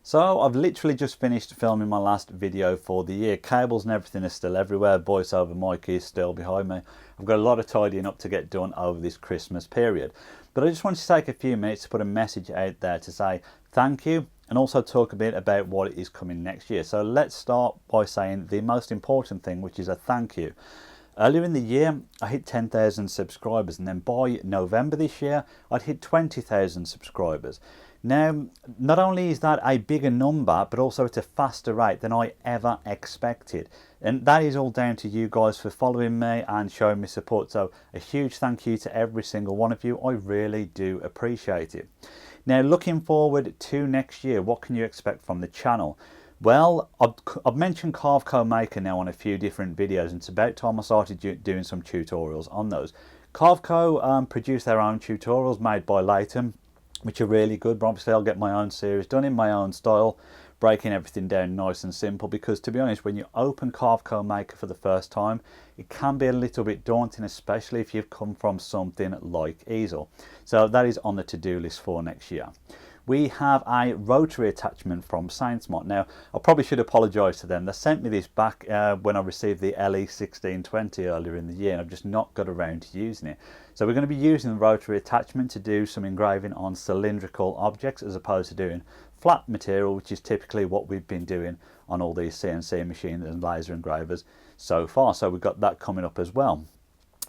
So I've literally just finished filming my last video for the year. Cables and everything is still everywhere. Voiceover mic is still behind me. I've got a lot of tidying up to get done over this Christmas period. But I just wanted to take a few minutes to put a message out there to say thank you and also talk a bit about what is coming next year. So let's start by saying the most important thing, which is a thank you. Earlier in the year, I hit 10,000 subscribers, and then by November this year, I'd hit 20,000 subscribers. Now, not only is that a bigger number, but also it's a faster rate than I ever expected. And that is all down to you guys for following me and showing me support. So a huge thank you to every single one of you. I really do appreciate it. Now, looking forward to next year, what can you expect from the channel? Well, I've mentioned Carveco Maker now on a few different videos, and it's about time I started doing some tutorials on those. Carveco produce their own tutorials made by Leighton, which are really good, but obviously I'll get my own series done in my own style, breaking everything down nice and simple, because to be honest, when you open Carveco Maker for the first time, it can be a little bit daunting, especially if you've come from something like Easel. So that is on the to-do list for next year. We have a rotary attachment from SainSmart. Now, I probably should apologise to them. They sent me this back when I received the LE1620 earlier in the year, and I've just not got around to using it. So we're going to be using the rotary attachment to do some engraving on cylindrical objects as opposed to doing flat material, which is typically what we've been doing on all these CNC machines and laser engravers so far. So we've got that coming up as well.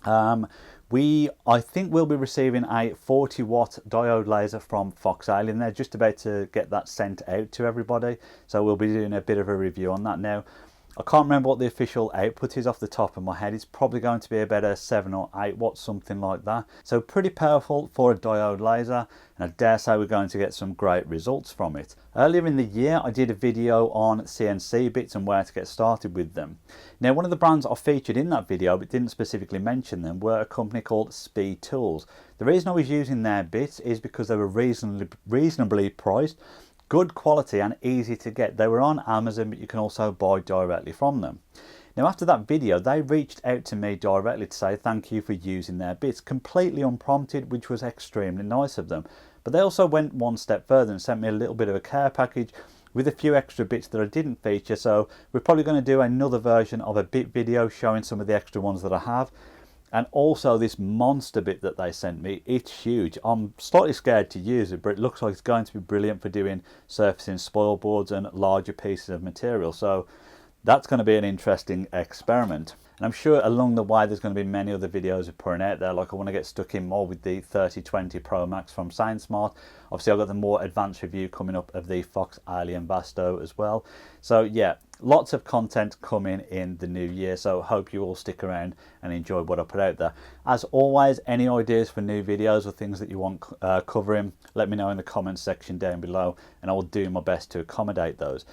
I think we'll be receiving a 40-watt diode laser from Fox Alien. They're just about to get that sent out to everybody, so we'll be doing a bit of a review on that. Now, I can't remember what the official output is off the top of my head. It's probably going to be about a 7 or 8 watts, something like that. So pretty powerful for a diode laser, and I dare say we're going to get some great results from it. Earlier in the year, I did a video on CNC bits and where to get started with them. Now, one of the brands I featured in that video, but didn't specifically mention them, were a company called Speed Tools. The reason I was using their bits is because they were reasonably priced, good quality and easy to get. They were on Amazon, but you can also buy directly from them. Now, after that video, they reached out to me directly to say thank you for using their bits, completely unprompted, which was extremely nice of them. But they also went one step further and sent me a little bit of a care package with a few extra bits that I didn't feature. So we're probably going to do another version of a bit video showing some of the extra ones that I have. And also this monster bit that they sent me, it's huge. I'm slightly scared to use it, but it looks like it's going to be brilliant for doing surfacing spoil boards and larger pieces of material. So that's going to be an interesting experiment. And I'm sure along the way there's going to be many other videos of putting out there. Like, I want to get stuck in more with the 3020 Pro Max from SainSmart. Obviously I've got the more advanced review coming up of the Fox Alien Vasto as well. So yeah, lots of content coming in the new year. So hope you all stick around and enjoy what I put out there. As always, any ideas for new videos or things that you want covering, let me know in the comments section down below, and I will do my best to accommodate those.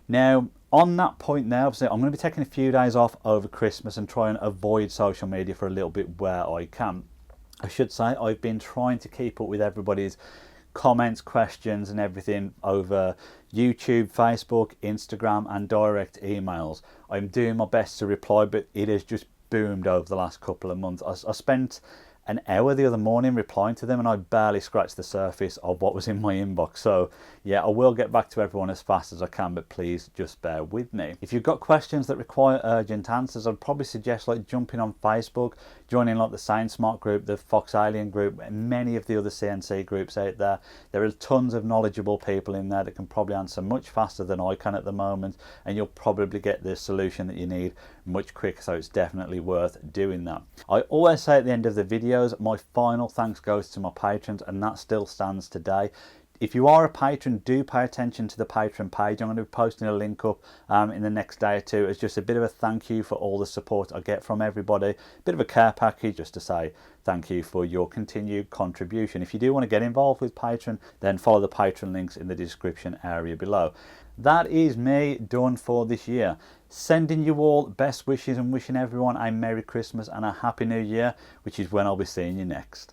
Now, on that point now, obviously I'm going to be taking a few days off over Christmas and try and avoid social media for a little bit where I can. I should say I've been trying to keep up with everybody's comments, questions and everything over YouTube, Facebook, Instagram and direct emails. I'm doing my best to reply, but it has just boomed over the last couple of months. I spent an hour the other morning replying to them, and I barely scratched the surface of what was in my inbox. So yeah, I will get back to everyone as fast as I can, but please just bear with me. If you've got questions that require urgent answers, I'd probably suggest like jumping on Facebook, joining like the SainSmart group, the Fox Alien group, and many of the other CNC groups out there. There are tons of knowledgeable people in there that can probably answer much faster than I can at the moment, and you'll probably get the solution that you need much quicker. So it's definitely worth doing that. I always say at the end of the videos, my final thanks goes to my patrons, and that still stands today. If you are a patron, do pay attention to the Patreon page. I'm going to be posting a link up in the next day or two as just a bit of a thank you for all the support I get from everybody. A bit of a care package just to say thank you for your continued contribution. If you do want to get involved with Patreon, then follow the Patreon links in the description area below. That is me done for this year. Sending you all best wishes and wishing everyone a Merry Christmas and a Happy New Year, which is when I'll be seeing you next.